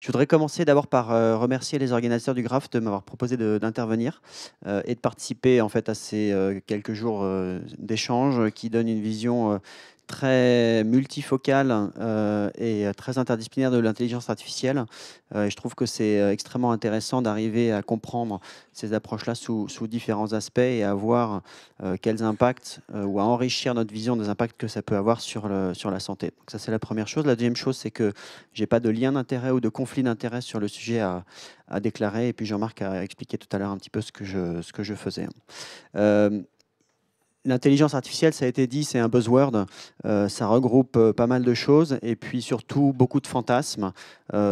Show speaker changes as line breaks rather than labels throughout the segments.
Je voudrais commencer d'abord par remercier les organisateurs du Graph de m'avoir proposé d'intervenir et de participer en fait à ces quelques jours d'échange qui donnent une vision très multifocale et très interdisciplinaire de l'intelligence artificielle. Et je trouve que c'est extrêmement intéressant d'arriver à comprendre ces approches-là sous différents aspects et à voir quels impacts ou à enrichir notre vision des impacts que ça peut avoir sur la santé. Donc ça, c'est la première chose. La deuxième chose, c'est que j'ai pas de lien d'intérêt ou de conflit d'intérêt sur le sujet à déclarer. Et puis Jean-Marc a expliqué tout à l'heure un petit peu ce que je faisais. Euh, L'intelligence artificielle, ça a été dit, c'est un buzzword. Ça regroupe pas mal de choses et puis surtout beaucoup de fantasmes,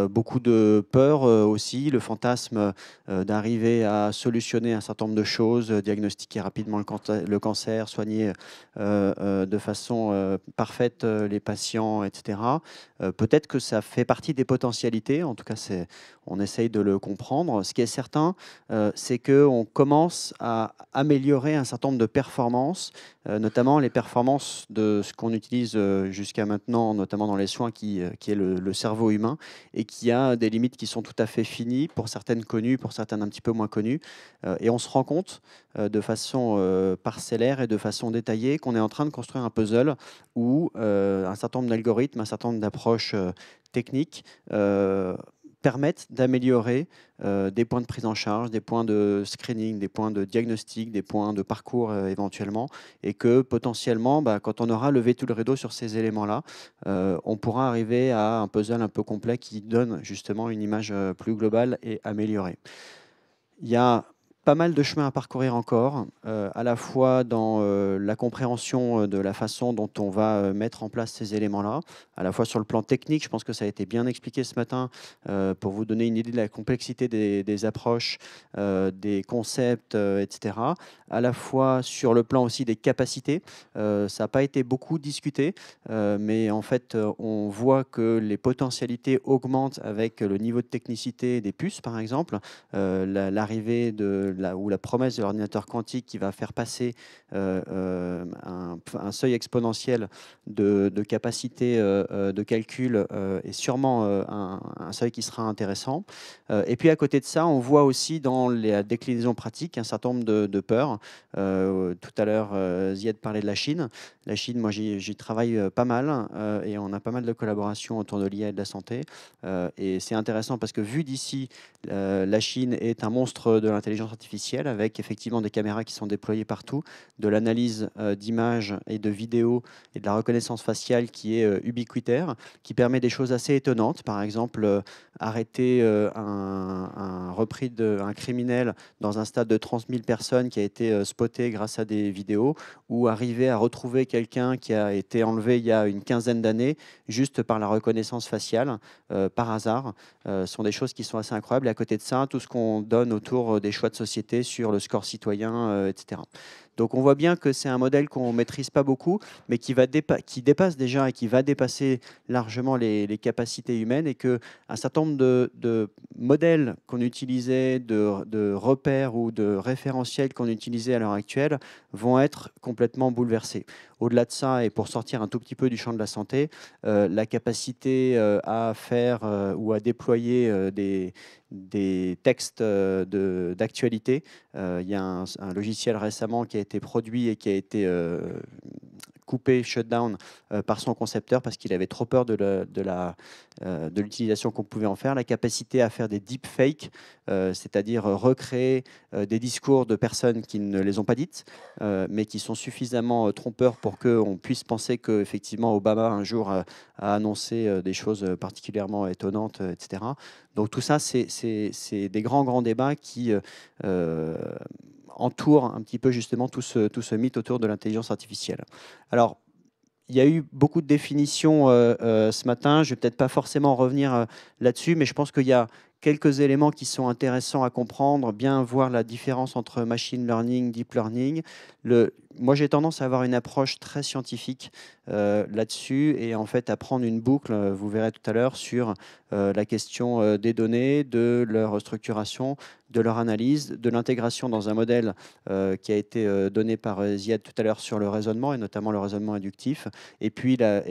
beaucoup de peurs aussi. Le fantasme d'arriver à solutionner un certain nombre de choses, diagnostiquer rapidement le cancer, soigner de façon parfaite les patients, etc. Peut-être que ça fait partie des potentialités. En tout cas, on essaye de le comprendre. Ce qui est certain, c'est qu'on commence à améliorer un certain nombre de performances, notamment les performances de ce qu'on utilise jusqu'à maintenant, notamment dans les soins, qui est le cerveau humain, et qui a des limites qui sont tout à fait finies, pour certaines connues, pour certaines un petit peu moins connues. Et on se rend compte de façon parcellaire et de façon détaillée qu'on est en train de construire un puzzle où un certain nombre d'algorithmes, un certain nombre d'approches techniques permettent d'améliorer des points de prise en charge, des points de screening, des points de diagnostic, des points de parcours éventuellement, et que potentiellement, quand on aura levé tout le rideau sur ces éléments-là, on pourra arriver à un puzzle un peu complet qui donne justement une image plus globale et améliorée. Il y a pas mal de chemin à parcourir encore, à la fois dans la compréhension de la façon dont on va mettre en place ces éléments-là, à la fois sur le plan technique. Je pense que ça a été bien expliqué ce matin pour vous donner une idée de la complexité des approches, des concepts, etc. À la fois sur le plan aussi des capacités. Ça n'a pas été beaucoup discuté, mais en fait, on voit que les potentialités augmentent avec le niveau de technicité des puces, par exemple. L'arrivée ou la promesse de l'ordinateur quantique qui va faire passer un seuil exponentiel de capacité de calcul est sûrement un seuil qui sera intéressant. Et puis à côté de ça, on voit aussi dans les déclinaisons pratiques un certain nombre de peurs. Tout à l'heure, Ziad parlait de la Chine. La Chine, moi j'y travaille pas mal et on a pas mal de collaborations autour de l'IA et de la santé. Et c'est intéressant parce que vu d'ici, la Chine est un monstre de l'intelligence artificielle avec effectivement des caméras qui sont déployées partout, de l'analyse d'images et de vidéos et de la reconnaissance faciale qui est ubiquitaire, qui permet des choses assez étonnantes. Par exemple, arrêter un criminel dans un stade de 30 000 personnes qui a été spoté grâce à des vidéos, ou arriver à retrouver quelqu'un qui a été enlevé il y a une quinzaine d'années juste par la reconnaissance faciale, par hasard, sont des choses qui sont assez incroyables. Et à côté de ça, tout ce qu'on donne autour des choix de société sur le score citoyen, etc. Donc on voit bien que c'est un modèle qu'on ne maîtrise pas beaucoup, mais qui dépasse déjà et qui va dépasser largement les capacités humaines, et qu'un certain nombre de modèles qu'on utilisait, de repères ou de référentiels qu'on utilisait à l'heure actuelle vont être complètement bouleversés. Au-delà de ça, et pour sortir un tout petit peu du champ de la santé, la capacité à faire ou à déployer des textes d'actualité. Il y a un logiciel récemment qui a été produit et qui a été coupé, shutdown par son concepteur parce qu'il avait trop peur de l'utilisation qu'on pouvait en faire. La capacité à faire des deepfakes, c'est-à-dire recréer des discours de personnes qui ne les ont pas dites, mais qui sont suffisamment trompeurs pour qu'on puisse penser qu'effectivement Obama un jour a annoncé des choses particulièrement étonnantes, etc. Donc tout ça, c'est des grands débats qui entourent un petit peu justement tout ce mythe autour de l'intelligence artificielle. Alors, il y a eu beaucoup de définitions ce matin. Je ne vais peut-être pas forcément revenir là-dessus, mais je pense qu'il y a quelques éléments qui sont intéressants à comprendre, bien voir la différence entre machine learning, deep learning. moi, j'ai tendance à avoir une approche très scientifique là-dessus et en fait à prendre une boucle, vous verrez tout à l'heure, sur la question des données, de leur structuration, de leur analyse, de l'intégration dans un modèle qui a été donné par Ziad tout à l'heure sur le raisonnement, et notamment le raisonnement inductif, et puis la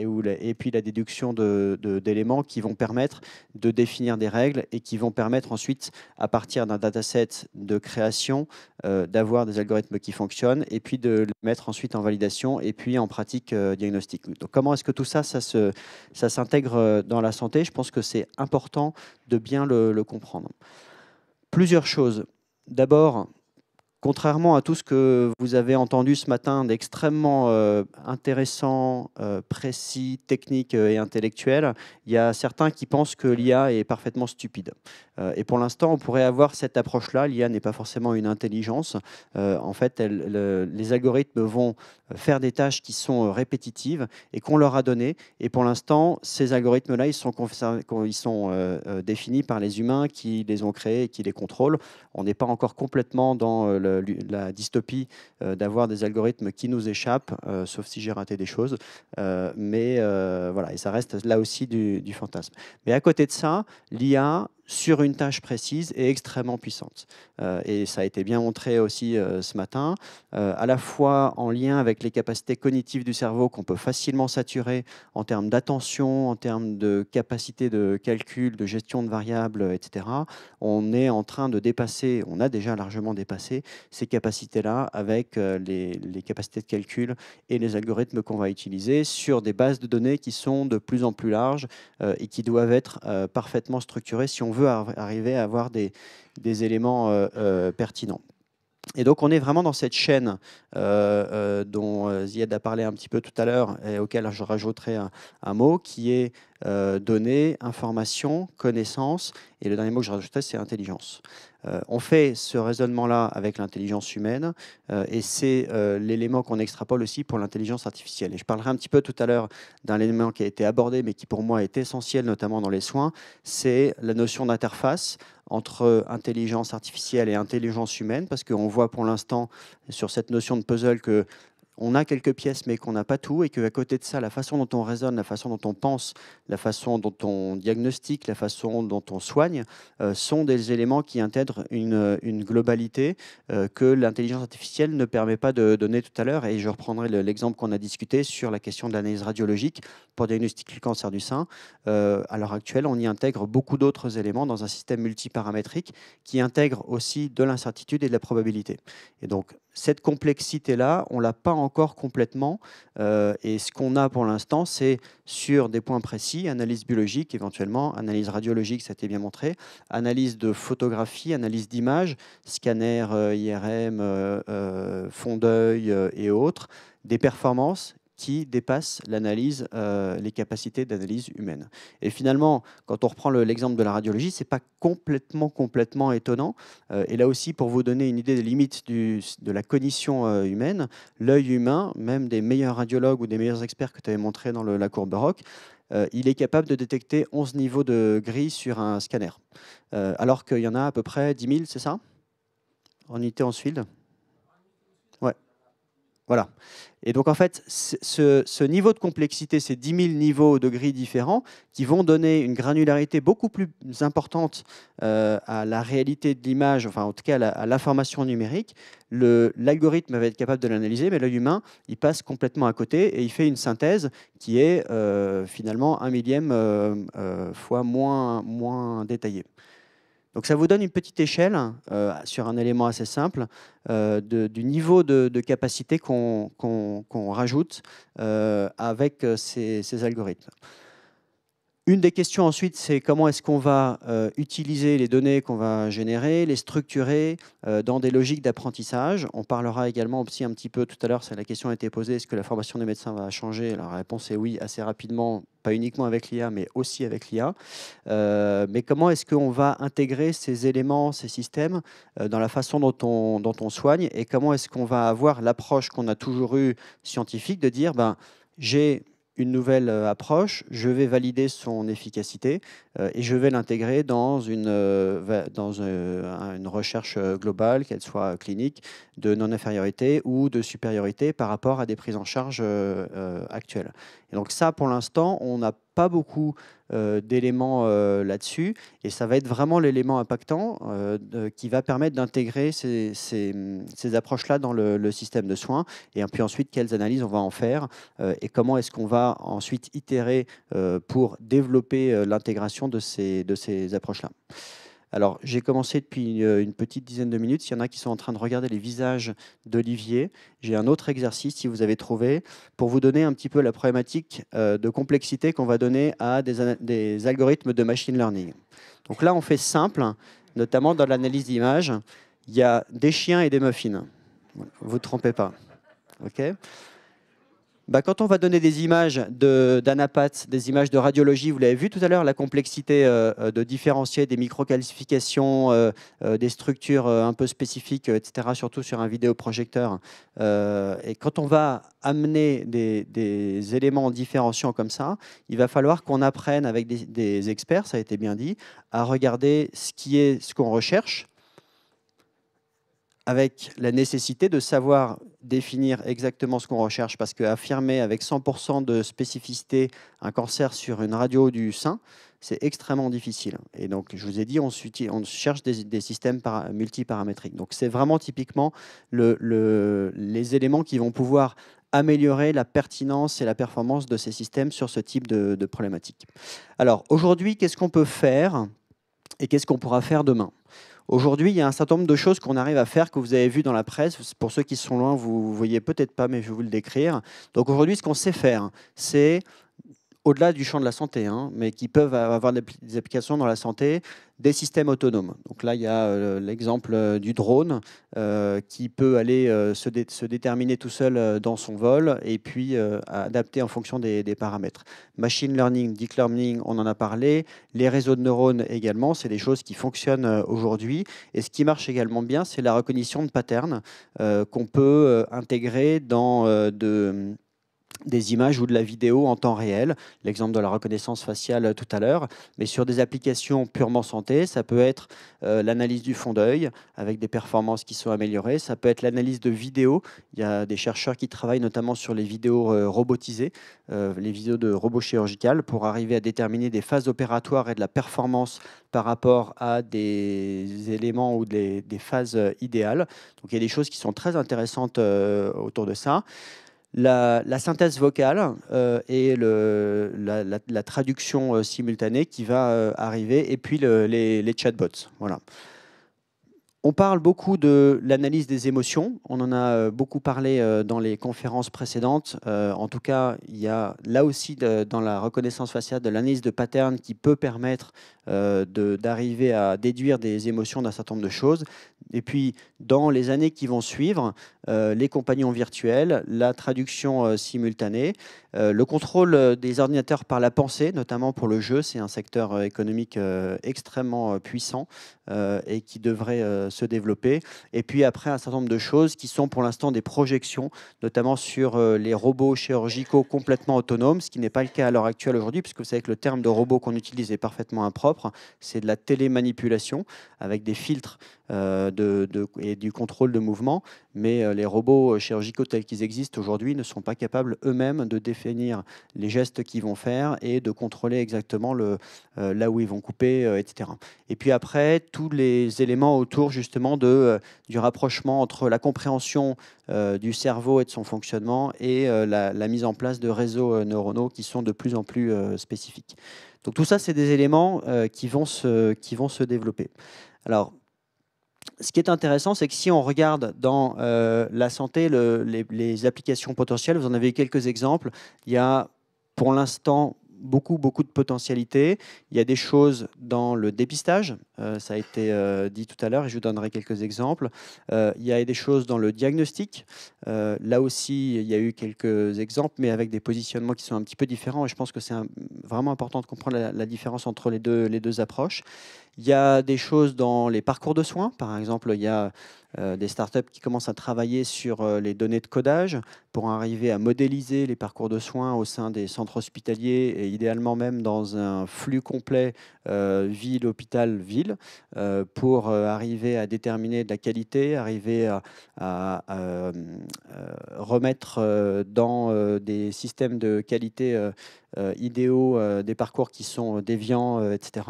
déduction d'éléments qui vont permettre de définir des règles et qui vont permettre ensuite, à partir d'un dataset de création, d'avoir des algorithmes qui fonctionnent, et puis de les mettre ensuite en validation, et puis en pratique diagnostique. Donc comment est-ce que tout ça, ça s'intègre dans la santé? Je pense que c'est important de bien le comprendre. Plusieurs choses. D'abord, contrairement à tout ce que vous avez entendu ce matin d'extrêmement intéressant, précis, technique et intellectuel, il y a certains qui pensent que l'IA est parfaitement stupide. Et pour l'instant, on pourrait avoir cette approche-là. L'IA n'est pas forcément une intelligence. En fait, les algorithmes vont faire des tâches qui sont répétitives et qu'on leur a données. Et pour l'instant, ces algorithmes-là, ils sont définis par les humains qui les ont créés et qui les contrôlent. On n'est pas encore complètement dans la dystopie d'avoir des algorithmes qui nous échappent, sauf si j'ai raté des choses. Mais voilà, et ça reste là aussi du fantasme. Mais à côté de ça, l'IA, sur une tâche précise, est extrêmement puissante. Et ça a été bien montré aussi ce matin, à la fois en lien avec les capacités cognitives du cerveau qu'on peut facilement saturer en termes d'attention, en termes de capacité de calcul, de gestion de variables, etc. On est en train de dépasser, on a déjà largement dépassé ces capacités-là avec les capacités de calcul et les algorithmes qu'on va utiliser sur des bases de données qui sont de plus en plus larges et qui doivent être parfaitement structurées si on veut arriver à avoir des éléments pertinents. Et donc, on est vraiment dans cette chaîne dont Ziad a parlé un petit peu tout à l'heure et auquel je rajouterai un mot qui est données, information, connaissance. Et le dernier mot que je rajouterai, c'est intelligence. On fait ce raisonnement-là avec l'intelligence humaine et c'est l'élément qu'on extrapole aussi pour l'intelligence artificielle. Et je parlerai un petit peu tout à l'heure d'un élément qui a été abordé mais qui pour moi est essentiel, notamment dans les soins, c'est la notion d'interface entre intelligence artificielle et intelligence humaine, parce qu'on voit pour l'instant sur cette notion de puzzle que on a quelques pièces mais qu'on n'a pas tout, et qu'à côté de ça, la façon dont on raisonne, la façon dont on pense, la façon dont on diagnostique, la façon dont on soigne, sont des éléments qui intègrent une globalité que l'intelligence artificielle ne permet pas de donner tout à l'heure. Et je reprendrai l'exemple qu'on a discuté sur la question de l'analyse radiologique pour diagnostiquer le cancer du sein. À l'heure actuelle, on y intègre beaucoup d'autres éléments dans un système multiparamétrique qui intègre aussi de l'incertitude et de la probabilité. Et donc, cette complexité-là, on ne l'a pas encore complètement. Et ce qu'on a pour l'instant, c'est sur des points précis, analyse biologique éventuellement, analyse radiologique, ça a été bien montré, analyse de photographie, analyse d'images, scanner IRM, fond d'œil et autres, des performances qui dépassent l'analyse, les capacités d'analyse humaine. Et finalement, quand on reprend l'exemple de la radiologie, ce n'est pas complètement étonnant. Et là aussi, pour vous donner une idée des limites de la cognition humaine, l'œil humain, même des meilleurs radiologues ou des meilleurs experts que tu avais montré dans la courbe Rock, il est capable de détecter 11 niveaux de gris sur un scanner. Alors qu'il y en a à peu près 10 000, c'est ça? En unité en field. Ouais. Voilà. Et donc, en fait, ce niveau de complexité, ces 10 000 niveaux de gris différents, qui vont donner une granularité beaucoup plus importante à la réalité de l'image, enfin, en tout cas, à l'information numérique, l'algorithme va être capable de l'analyser, mais l'œil humain, il passe complètement à côté et il fait une synthèse qui est finalement 1 millième fois moins détaillée. Donc ça vous donne une petite échelle sur un élément assez simple du niveau de capacité qu'on rajoute avec ces algorithmes. Une des questions ensuite, c'est comment est-ce qu'on va utiliser les données qu'on va générer, les structurer dans des logiques d'apprentissage. On parlera également aussi un petit peu tout à l'heure, la question a été posée, est-ce que la formation des médecins va changer? Alors, la réponse est oui, assez rapidement, pas uniquement avec l'IA, mais aussi avec l'IA. Mais comment est-ce qu'on va intégrer ces éléments, ces systèmes dans la façon dont on soigne, et comment est-ce qu'on va avoir l'approche qu'on a toujours eue scientifique de dire, ben, j'ai une nouvelle approche, je vais valider son efficacité et je vais l'intégrer dans une recherche globale, qu'elle soit clinique, de non-infériorité ou de supériorité par rapport à des prises en charge actuelles. Et donc ça, pour l'instant, on n'a pas beaucoup d'éléments là-dessus, et ça va être vraiment l'élément impactant qui va permettre d'intégrer ces approches-là dans le système de soins, et puis ensuite quelles analyses on va en faire et comment est-ce qu'on va ensuite itérer pour développer l'intégration de ces approches-là. Alors, j'ai commencé depuis une petite dizaine de minutes. S'il y en a qui sont en train de regarder les visages d'Olivier, j'ai un autre exercice, si vous avez trouvé, pour vous donner un petit peu la problématique de complexité qu'on va donner à des algorithmes de machine learning. Donc là, on fait simple, notamment dans l'analyse d'images. Il y a des chiens et des muffins. Vous ne vous trompez pas. OK ? Bah, quand on va donner des images d'anapath, des images de radiologie, vous l'avez vu tout à l'heure, la complexité de différencier des microcalcifications, des structures un peu spécifiques, etc., surtout sur un vidéoprojecteur. Et quand on va amener des éléments différenciants comme ça, il va falloir qu'on apprenne avec des experts, ça a été bien dit, à regarder ce qu'on recherche, avec la nécessité de savoir définir exactement ce qu'on recherche, parce qu'affirmer avec 100% de spécificité un cancer sur une radio du sein, c'est extrêmement difficile. Et donc, je vous ai dit, on cherche des systèmes multiparamétriques. Donc, c'est vraiment typiquement les éléments qui vont pouvoir améliorer la pertinence et la performance de ces systèmes sur ce type de problématique. Alors, aujourd'hui, qu'est-ce qu'on peut faire et qu'est-ce qu'on pourra faire demain ? Aujourd'hui, il y a un certain nombre de choses qu'on arrive à faire, que vous avez vu dans la presse. Pour ceux qui sont loin, vous ne voyez peut-être pas, mais je vais vous le décrire. Donc aujourd'hui, ce qu'on sait faire, c'est, au-delà du champ de la santé, mais qui peuvent avoir des applications dans la santé, des systèmes autonomes. Donc là, il y a l'exemple du drone qui peut aller se déterminer tout seul dans son vol et puis adapter en fonction des paramètres. Machine learning, deep learning, on en a parlé. Les réseaux de neurones également, c'est des choses qui fonctionnent aujourd'hui. Et ce qui marche également bien, c'est la reconnaissance de patterns qu'on peut intégrer dans des images ou de la vidéo en temps réel, l'exemple de la reconnaissance faciale tout à l'heure, mais sur des applications purement santé, ça peut être l'analyse du fond d'œil avec des performances qui sont améliorées, ça peut être l'analyse de vidéos, il y a des chercheurs qui travaillent notamment sur les vidéos robotisées, les vidéos de robots chirurgicales, pour arriver à déterminer des phases opératoires et de la performance par rapport à des éléments ou des phases idéales. Donc il y a des choses qui sont très intéressantes autour de ça. La synthèse vocale et la traduction simultanée qui va arriver, et puis les chatbots. Voilà. On parle beaucoup de l'analyse des émotions. On en a beaucoup parlé dans les conférences précédentes. En tout cas, il y a là aussi dans la reconnaissance faciale de l'analyse de patterns qui peut permettre d'arriver à déduire des émotions d'un certain nombre de choses. Et puis, dans les années qui vont suivre, les compagnons virtuels, la traduction simultanée, le contrôle des ordinateurs par la pensée, notamment pour le jeu, c'est un secteur économique extrêmement puissant et qui devrait se développer. Et puis après, un certain nombre de choses qui sont pour l'instant des projections, notamment sur les robots chirurgicaux complètement autonomes, ce qui n'est pas le cas à l'heure actuelle aujourd'hui, puisque vous savez que le terme de robot qu'on utilise est parfaitement impropre. C'est de la télémanipulation avec des filtres et du contrôle de mouvement, mais les robots chirurgicaux tels qu'ils existent aujourd'hui ne sont pas capables eux-mêmes de définir les gestes qu'ils vont faire et de contrôler exactement là où ils vont couper, etc. Et puis après, tous les éléments autour justement du rapprochement entre la compréhension du cerveau et de son fonctionnement et la mise en place de réseaux neuronaux qui sont de plus en plus spécifiques. Donc tout ça, c'est des éléments qui vont se développer. Alors, ce qui est intéressant, c'est que si on regarde dans la santé les applications potentielles, vous en avez quelques exemples, il y a pour l'instant beaucoup de potentialités. Il y a des choses dans le dépistage, ça a été dit tout à l'heure et je vous donnerai quelques exemples. Il y a des choses dans le diagnostic. Là aussi, il y a eu quelques exemples, mais avec des positionnements qui sont un petit peu différents. Et je pense que c'est vraiment important de comprendre la différence entre les deux approches. Il y a des choses dans les parcours de soins. Par exemple, il y a des startups qui commencent à travailler sur les données de codage pour arriver à modéliser les parcours de soins au sein des centres hospitaliers et idéalement même dans un flux complet ville, hôpital, ville pour arriver à déterminer de la qualité, arriver à remettre dans des systèmes de qualité idéaux des parcours qui sont déviants, etc.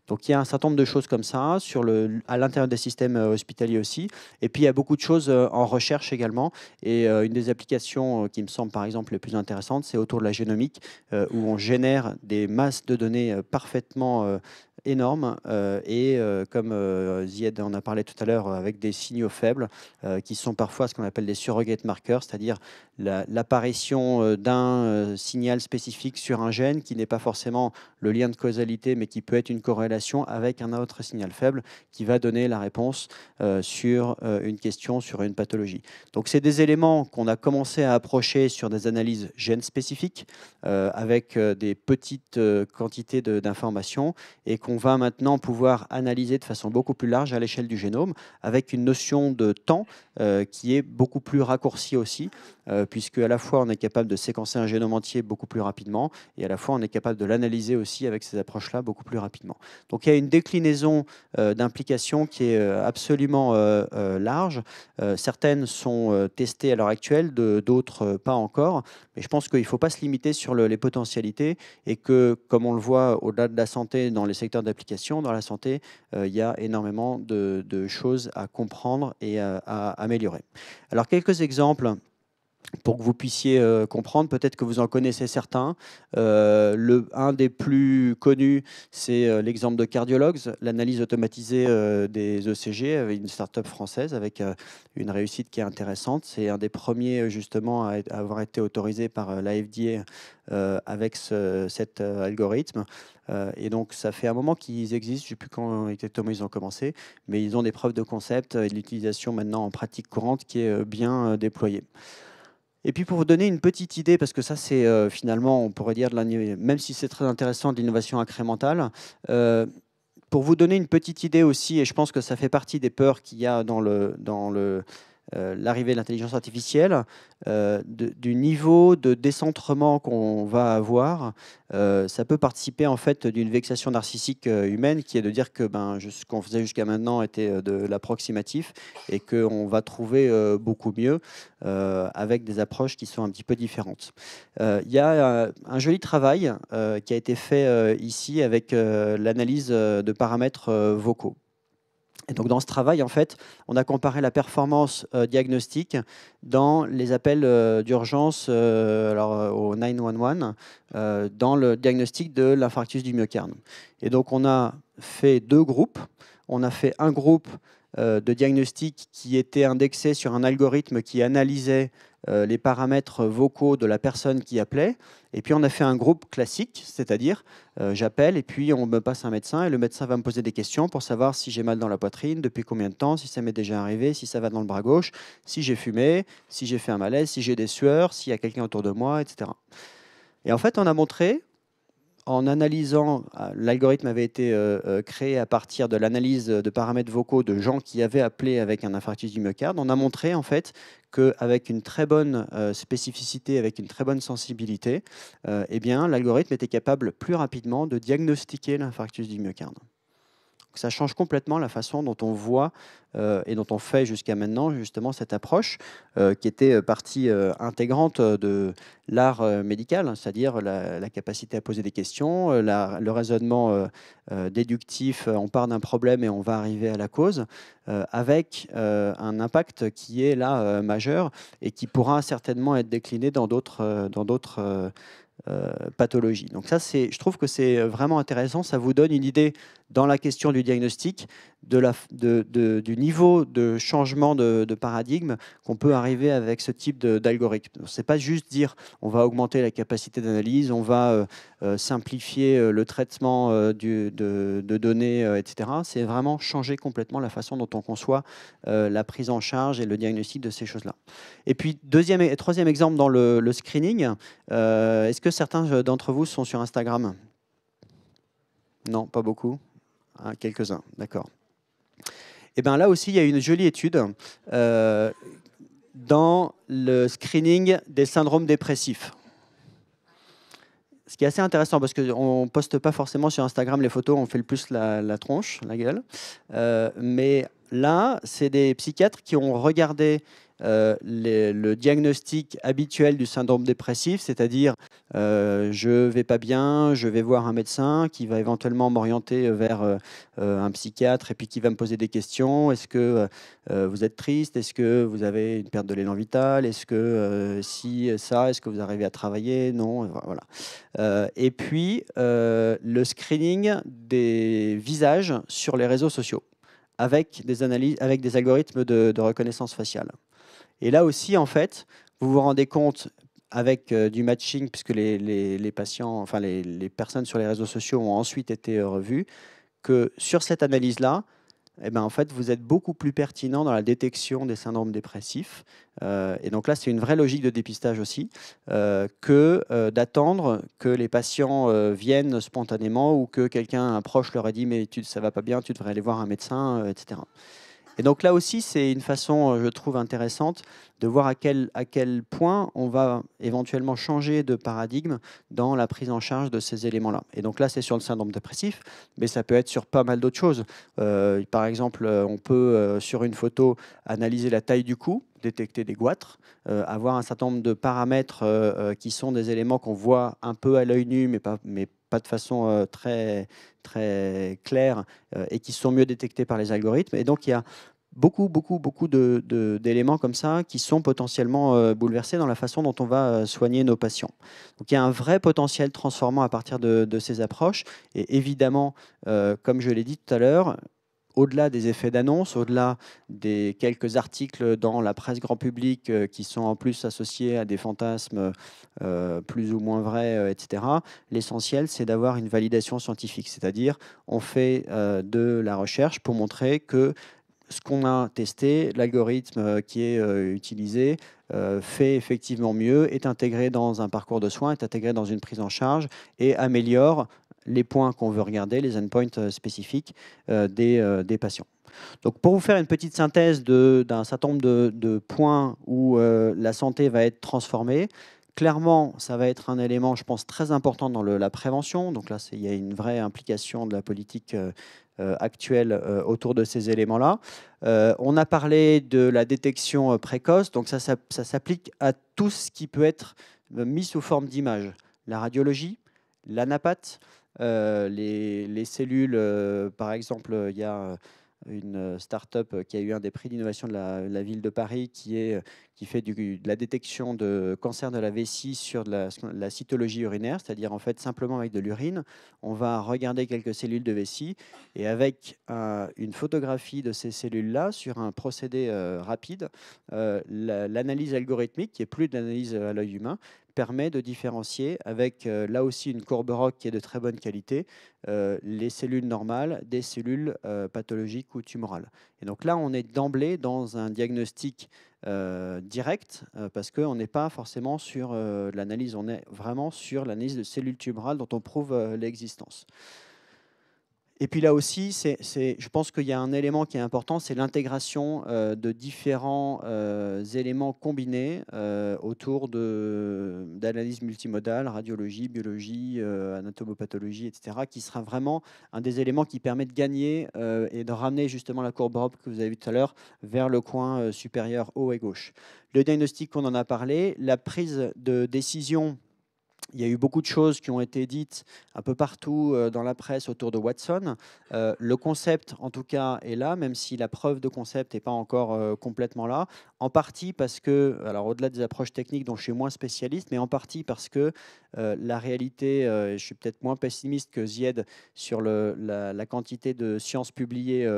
Donc il y a un certain nombre de choses comme ça à l'intérieur des systèmes hospitaliers aussi. Et puis il y a beaucoup de choses en recherche également. Et une des applications qui me semble par exemple les plus intéressantes, c'est autour de la génomique, où on génère des masses de données parfaitement énormes et comme Zied en a parlé tout à l'heure, avec des signaux faibles qui sont parfois ce qu'on appelle des surrogate markers, c'est-à-dire l'apparition d'un signal spécifique sur un gène qui n'est pas forcément le lien de causalité, mais qui peut être une corrélation avec un autre signal faible qui va donner la réponse sur une question, sur une pathologie. Donc c'est des éléments qu'on a commencé à approcher sur des analyses gènes spécifiques avec des petites quantités d'informations et qu'on va maintenant pouvoir analyser de façon beaucoup plus large à l'échelle du génome avec une notion de temps qui est beaucoup plus raccourcie aussi, puisque à la fois on est capable de séquencer un génome entier beaucoup plus rapidement et à la fois on est capable de l'analyser aussi avec ces approches-là beaucoup plus rapidement. Donc il y a une déclinaison d'implications qui est absolument large. Certaines sont testées à l'heure actuelle, d'autres pas encore, mais je pense qu'il ne faut pas se limiter sur les potentialités et que, comme on le voit au-delà de la santé, dans les secteurs d'application, dans la santé, il y a énormément de choses à comprendre et à améliorer. Alors quelques exemples pour que vous puissiez comprendre, peut-être que vous en connaissez certains. Un des plus connus, c'est l'exemple de Cardiologues, l'analyse automatisée des ECG avec une start-up française avec une réussite qui est intéressante. C'est un des premiers justement à avoir été autorisé par la FDA avec cet algorithme. Et donc, ça fait un moment qu'ils existent. Je ne sais plus quand exactement ils ont commencé, mais ils ont des preuves de concept et de l'utilisation maintenant en pratique courante qui est bien déployée. Et puis pour vous donner une petite idée, parce que ça c'est finalement, on pourrait dire, même si c'est très intéressant, de l'innovation incrémentale, pour vous donner une petite idée aussi, et je pense que ça fait partie des peurs qu'il y a dans l'arrivée de l'intelligence artificielle, du niveau de décentrement qu'on va avoir, ça peut participer en fait d'une vexation narcissique humaine qui est de dire que ce qu'on faisait jusqu'à maintenant était de l'approximatif et qu'on va trouver beaucoup mieux avec des approches qui sont un petit peu différentes. Il y a un joli travail qui a été fait ici avec l'analyse de paramètres vocaux. Et donc dans ce travail, en fait, on a comparé la performance diagnostique dans les appels d'urgence au 911 dans le diagnostic de l'infarctus du myocarde. Et donc on a fait deux groupes. On a fait un groupe de diagnostic qui était indexé sur un algorithme qui analysait les paramètres vocaux de la personne qui appelait. Et puis on a fait un groupe classique, c'est-à-dire j'appelle et puis on me passe un médecin et le médecin va me poser des questions pour savoir si j'ai mal dans la poitrine, depuis combien de temps, si ça m'est déjà arrivé, si ça va dans le bras gauche, si j'ai fumé, si j'ai fait un malaise, si j'ai des sueurs, s'il y a quelqu'un autour de moi, etc. Et en fait, on a montré, en analysant, l'algorithme avait été créé à partir de l'analyse de paramètres vocaux de gens qui avaient appelé avec un infarctus du myocarde. On a montré en fait qu'avec une très bonne spécificité, avec une très bonne sensibilité, eh bien, l'algorithme était capable plus rapidement de diagnostiquer l'infarctus du myocarde. Ça change complètement la façon dont on voit et dont on fait jusqu'à maintenant justement cette approche qui était partie intégrante de l'art médical, c'est-à-dire la capacité à poser des questions, le raisonnement déductif, on part d'un problème et on va arriver à la cause, avec un impact qui est là majeur et qui pourra certainement être décliné dans d'autres pathologies. Donc ça, je trouve que c'est vraiment intéressant, ça vous donne une idée dans la question du diagnostic, du niveau de changement de paradigme qu'on peut arriver avec ce type d'algorithme. Ce n'est pas juste dire on va augmenter la capacité d'analyse, on va simplifier le traitement de données, etc. C'est vraiment changer complètement la façon dont on conçoit la prise en charge et le diagnostic de ces choses-là. Et puis, deuxième et troisième exemple dans le screening, est-ce que certains d'entre vous sont sur Instagram? Non, pas beaucoup. Ah, quelques-uns, d'accord. Et bien là aussi, il y a une jolie étude dans le screening des syndromes dépressifs. Ce qui est assez intéressant parce qu'on ne poste pas forcément sur Instagram les photos, on fait le plus la tronche, la gueule. Mais là, c'est des psychiatres qui ont regardé le diagnostic habituel du syndrome dépressif, c'est-à-dire je vais pas bien, je vais voir un médecin qui va éventuellement m'orienter vers un psychiatre et puis qui va me poser des questions. Est-ce que vous êtes triste? Est-ce que vous avez une perte de l'élan vital? Est-ce que si ça, est-ce que vous arrivez à travailler? Non, voilà. Et puis le screening des visages sur les réseaux sociaux avec des analyses, avec des algorithmes de reconnaissance faciale. Et là aussi, en fait, vous vous rendez compte avec du matching, puisque les patients, enfin les personnes sur les réseaux sociaux ont ensuite été revues, que sur cette analyse-là, eh ben, en fait, vous êtes beaucoup plus pertinent dans la détection des syndromes dépressifs. Et donc là, c'est une vraie logique de dépistage aussi, que d'attendre que les patients viennent spontanément ou que quelqu'un, un proche, leur ait dit « mais ça va pas bien, tu devrais aller voir un médecin », etc. Et donc là aussi, c'est une façon, je trouve, intéressante de voir à quel point on va éventuellement changer de paradigme dans la prise en charge de ces éléments-là. Et donc là, c'est sur le syndrome dépressif, mais ça peut être sur pas mal d'autres choses. Par exemple, on peut, sur une photo, analyser la taille du cou, détecter des goitres, avoir un certain nombre de paramètres qui sont des éléments qu'on voit un peu à l'œil nu, mais pas de façon très claire et qui sont mieux détectés par les algorithmes. Et donc, il y a beaucoup d'éléments comme ça qui sont potentiellement bouleversés dans la façon dont on va soigner nos patients. Donc, il y a un vrai potentiel transformant à partir de ces approches. Et évidemment, comme je l'ai dit tout à l'heure, au-delà des effets d'annonce, au-delà des quelques articles dans la presse grand public qui sont en plus associés à des fantasmes plus ou moins vrais, etc., l'essentiel, c'est d'avoir une validation scientifique. C'est-à-dire, on fait de la recherche pour montrer que ce qu'on a testé, l'algorithme qui est utilisé, fait effectivement mieux, est intégré dans un parcours de soins, est intégré dans une prise en charge et améliore les points qu'on veut regarder, les endpoints spécifiques des patients. Donc, pour vous faire une petite synthèse d'un certain nombre de points où la santé va être transformée, clairement, ça va être un élément, je pense, très important dans la prévention. Donc là, il y a une vraie implication de la politique actuelle autour de ces éléments-là. On a parlé de la détection précoce. Donc ça s'applique à tout ce qui peut être mis sous forme d'image. La radiologie, l'anapath, les cellules, par exemple, il y a une start-up qui a eu un des prix d'innovation de la ville de Paris qui fait de la détection de cancer de la vessie sur la cytologie urinaire, c'est-à-dire en fait simplement avec de l'urine, on va regarder quelques cellules de vessie et avec une photographie de ces cellules-là sur un procédé rapide, l'analyse algorithmique, qui est plus de l'analyse à l'œil humain, permet de différencier avec là aussi une courbe ROC qui est de très bonne qualité, les cellules normales des cellules pathologiques ou tumorales. Et donc là, on est d'emblée dans un diagnostic direct parce qu'on n'est pas forcément sur l'analyse, on est vraiment sur l'analyse de cellules tumorales dont on prouve l'existence. Et puis là aussi, je pense qu'il y a un élément qui est important, c'est l'intégration de différents éléments combinés autour d'analyse multimodale, radiologie, biologie, anatomopathologie, etc., qui sera vraiment un des éléments qui permet de gagner et de ramener justement la courbe ROC que vous avez vu tout à l'heure vers le coin supérieur haut et gauche. Le diagnostic, on en a parlé, la prise de décision Il y a eu beaucoup de choses qui ont été dites un peu partout dans la presse autour de Watson. Le concept, en tout cas, est là, même si la preuve de concept n'est pas encore complètement là. En partie parce que, alors au-delà des approches techniques dont je suis moins spécialiste, mais en partie parce que la réalité, je suis peut-être moins pessimiste que Zied sur la quantité de sciences publiées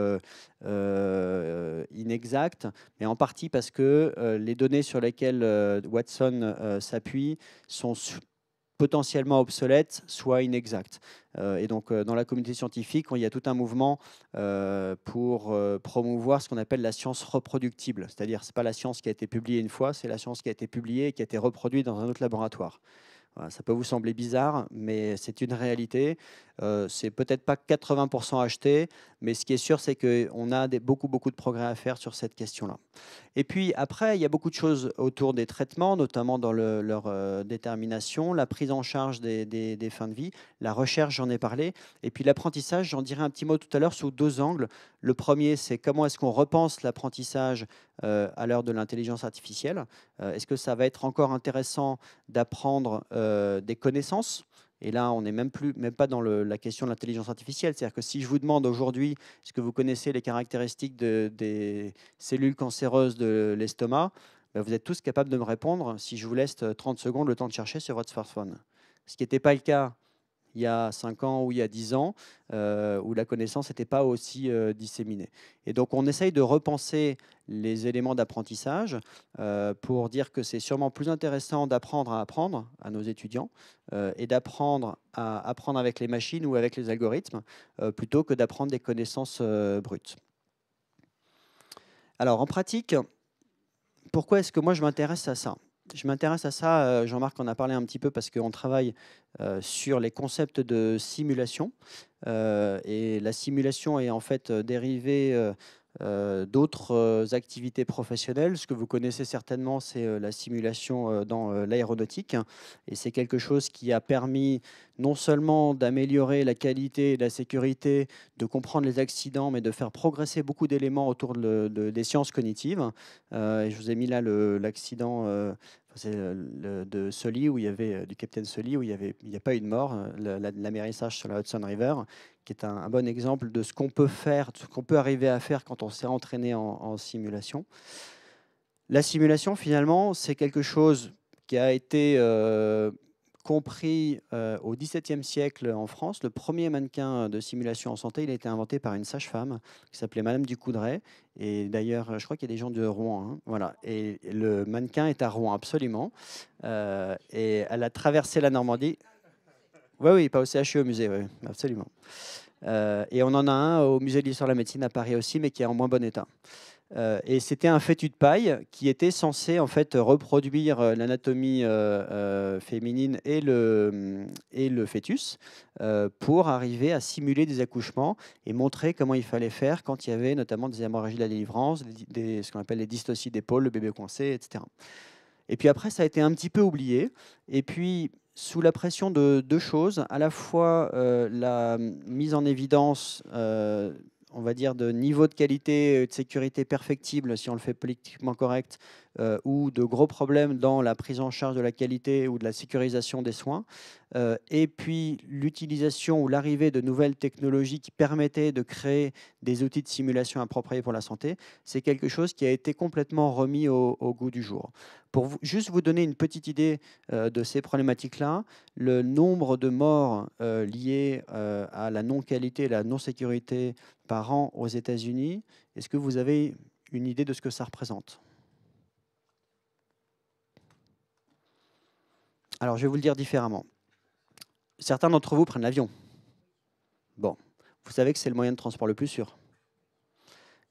inexactes, mais en partie parce que les données sur lesquelles Watson s'appuie sont potentiellement obsolètes, soit inexactes. Et donc, dans la communauté scientifique, il y a tout un mouvement pour promouvoir ce qu'on appelle la science reproductible. C'est-à-dire, ce n'est pas la science qui a été publiée une fois, c'est la science qui a été publiée et qui a été reproduite dans un autre laboratoire. Voilà, ça peut vous sembler bizarre, mais c'est une réalité. C'est peut-être pas 80% acheté, mais ce qui est sûr, c'est qu'on a beaucoup de progrès à faire sur cette question-là. Et puis après, il y a beaucoup de choses autour des traitements, notamment dans leur détermination, la prise en charge des fins de vie, la recherche, j'en ai parlé, et puis l'apprentissage, j'en dirai un petit mot tout à l'heure sous deux angles. Le premier, c'est comment est-ce qu'on repense l'apprentissage à l'heure de l'intelligence artificielle. Est-ce que ça va être encore intéressant d'apprendre des connaissances? Et là, on n'est même pas dans la question de l'intelligence artificielle. C'est-à-dire que si je vous demande aujourd'hui, est-ce que vous connaissez les caractéristiques des cellules cancéreuses de l'estomac, ben vous êtes tous capables de me répondre si je vous laisse 30 secondes le temps de chercher sur votre smartphone. Ce qui n'était pas le cas il y a 5 ans ou il y a 10 ans, où la connaissance n'était pas aussi disséminée. Et donc, on essaye de repenser les éléments d'apprentissage pour dire que c'est sûrement plus intéressant d'apprendre à apprendre à nos étudiants et d'apprendre à apprendre avec les machines ou avec les algorithmes plutôt que d'apprendre des connaissances brutes. Alors, en pratique, pourquoi est-ce que moi je m'intéresse à ça? Je m'intéresse à ça, Jean-Marc en a parlé un petit peu parce qu'on travaille sur les concepts de simulation. Et la simulation est en fait dérivée d'autres activités professionnelles. Ce que vous connaissez certainement, c'est la simulation dans l'aéronautique. Et c'est quelque chose qui a permis non seulement d'améliorer la qualité et la sécurité, de comprendre les accidents, mais de faire progresser beaucoup d'éléments autour des sciences cognitives. Et je vous ai mis là l'accident de Sully, où il y avait, du capitaine Sully, où il n'y a pas eu de mort, l'amérissage sur la Hudson River, qui est un bon exemple de ce qu'on peut faire, de ce qu'on peut arriver à faire quand on s'est entraîné en simulation. La simulation, finalement, c'est quelque chose qui a été compris au XVIIe siècle en France. Le premier mannequin de simulation en santé, il a été inventé par une sage-femme qui s'appelait Madame Ducoudray. Et d'ailleurs, je crois qu'il y a des gens de Rouen. Hein, voilà. Et le mannequin est à Rouen, absolument. Et elle a traversé la Normandie. Oui, oui, pas au CHU, au musée, oui, absolument. Et on en a un au musée de l'histoire de la médecine à Paris aussi, mais qui est en moins bon état. Et c'était un fétu de paille qui était censé en fait reproduire l'anatomie féminine et le fœtus pour arriver à simuler des accouchements et montrer comment il fallait faire quand il y avait notamment des hémorragies de la délivrance, ce qu'on appelle les dystocies d'épaule, le bébé coincé, etc. Et puis après, ça a été un petit peu oublié. Et puis, sous la pression de deux choses, à la fois la mise en évidence on va dire, de niveau de qualité et de sécurité perfectible si on le fait politiquement correct, ou de gros problèmes dans la prise en charge de la qualité ou de la sécurisation des soins. Et puis l'utilisation ou l'arrivée de nouvelles technologies qui permettaient de créer des outils de simulation appropriés pour la santé, c'est quelque chose qui a été complètement remis au goût du jour. Pour juste vous donner une petite idée de ces problématiques-là, le nombre de morts liés à la non-qualité et la non-sécurité par an aux États-Unis, est-ce que vous avez une idée de ce que ça représente? Alors, je vais vous le dire différemment. Certains d'entre vous prennent l'avion. Bon, vous savez que c'est le moyen de transport le plus sûr.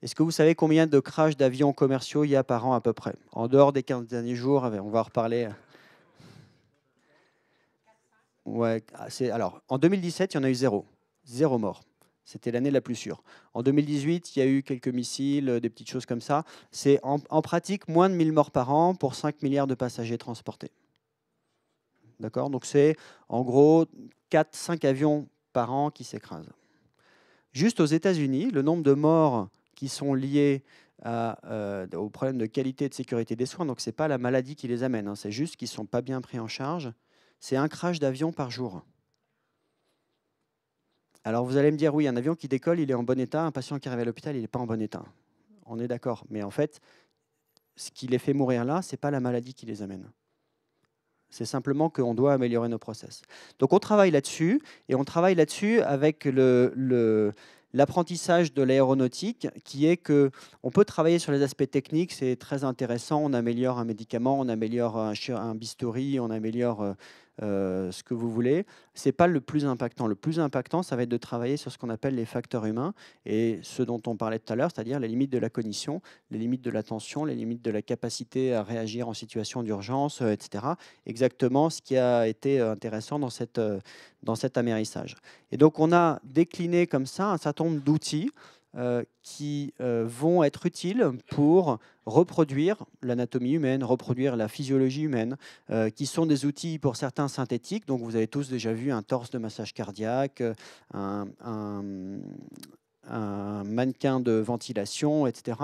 Est-ce que vous savez combien de crashs d'avions commerciaux il y a par an à peu près? En dehors des 15 derniers jours, on va en reparler. Ouais, alors, en 2017, il y en a eu zéro. Zéro mort. C'était l'année la plus sûre. En 2018, il y a eu quelques missiles, des petites choses comme ça. C'est en pratique moins de 1000 morts par an pour 5 milliards de passagers transportés. D'accord? Donc c'est en gros 4-5 avions par an qui s'écrasent. Juste aux États-Unis, le nombre de morts qui sont liés aux problèmes de qualité et de sécurité des soins, donc ce n'est pas la maladie qui les amène, hein, c'est juste qu'ils ne sont pas bien pris en charge, c'est un crash d'avion par jour. Alors vous allez me dire, oui, un avion qui décolle, il est en bon état, un patient qui arrive à l'hôpital, il n'est pas en bon état. On est d'accord, mais en fait, ce qui les fait mourir là, ce n'est pas la maladie qui les amène. C'est simplement qu'on doit améliorer nos process. Donc on travaille là-dessus, et on travaille là-dessus avec l'apprentissage de l'aéronautique, qui est qu'on peut travailler sur les aspects techniques, c'est très intéressant, on améliore un médicament, on améliore un bistouri, on améliore ce que vous voulez. Ce n'est pas le plus impactant. Le plus impactant, ça va être de travailler sur ce qu'on appelle les facteurs humains, et ce dont on parlait tout à l'heure, c'est-à-dire les limites de la cognition, les limites de l'attention, les limites de la capacité à réagir en situation d'urgence, etc. Exactement ce qui a été intéressant dans cet amérissage. Et donc, on a décliné comme ça un certain nombre d'outils qui vont être utiles pour reproduire l'anatomie humaine, reproduire la physiologie humaine, qui sont des outils pour certains synthétiques. Donc, vous avez tous déjà vu un torse de massage cardiaque, un mannequin de ventilation, etc.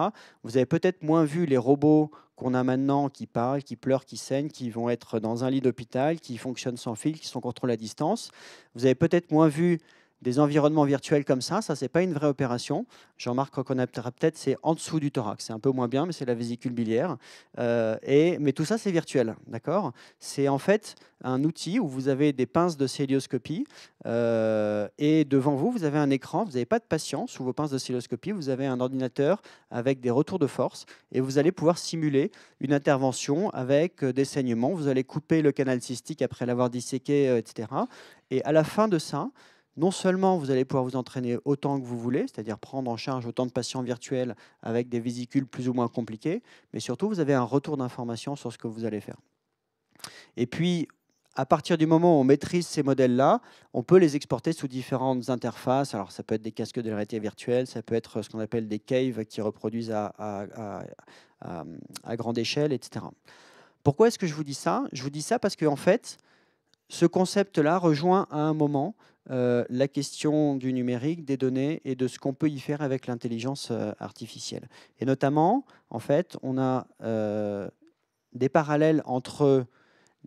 Vous avez peut-être moins vu les robots qu'on a maintenant qui parlent, qui pleurent, qui saignent, qui vont être dans un lit d'hôpital, qui fonctionnent sans fil, qui sont contrôlés à distance. Vous avez peut-être moins vu des environnements virtuels comme ça, c'est pas une vraie opération. Jean-Marc reconnaîtra peut-être, c'est en dessous du thorax. C'est un peu moins bien, mais c'est la vésicule biliaire. Mais tout ça, c'est virtuel, d'accord? C'est en fait un outil où vous avez des pinces de célioscopie et devant vous, vous avez un écran. Vous n'avez pas de patient sous vos pinces de célioscopie. Vous avez un ordinateur avec des retours de force et vous allez pouvoir simuler une intervention avec des saignements. Vous allez couper le canal cystique après l'avoir disséqué, etc. Et à la fin de ça, non seulement vous allez pouvoir vous entraîner autant que vous voulez, c'est-à-dire prendre en charge autant de patients virtuels avec des vésicules plus ou moins compliquées, mais surtout vous avez un retour d'information sur ce que vous allez faire. Et puis, à partir du moment où on maîtrise ces modèles-là, on peut les exporter sous différentes interfaces. Alors, ça peut être des casques de réalité virtuelle, ça peut être ce qu'on appelle des caves qui reproduisent à grande échelle, etc. Pourquoi est-ce que je vous dis ça? Je vous dis ça parce qu'en fait, ce concept-là rejoint à un moment la question du numérique, des données et de ce qu'on peut y faire avec l'intelligence artificielle. Et notamment, en fait, on a des parallèles entre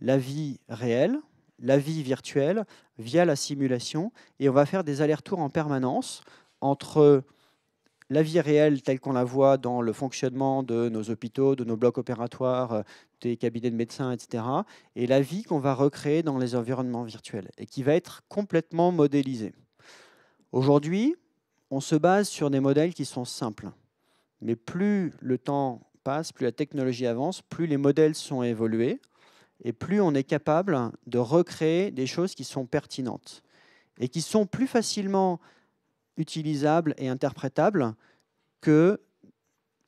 la vie réelle, la vie virtuelle, via la simulation, et on va faire des allers-retours en permanence entre la vie réelle telle qu'on la voit dans le fonctionnement de nos hôpitaux, de nos blocs opératoires, des cabinets de médecins, etc., et la vie qu'on va recréer dans les environnements virtuels, et qui va être complètement modélisée. Aujourd'hui, on se base sur des modèles qui sont simples, mais plus le temps passe, plus la technologie avance, plus les modèles sont évolués, et plus on est capable de recréer des choses qui sont pertinentes, et qui sont plus facilement utilisables et interprétables que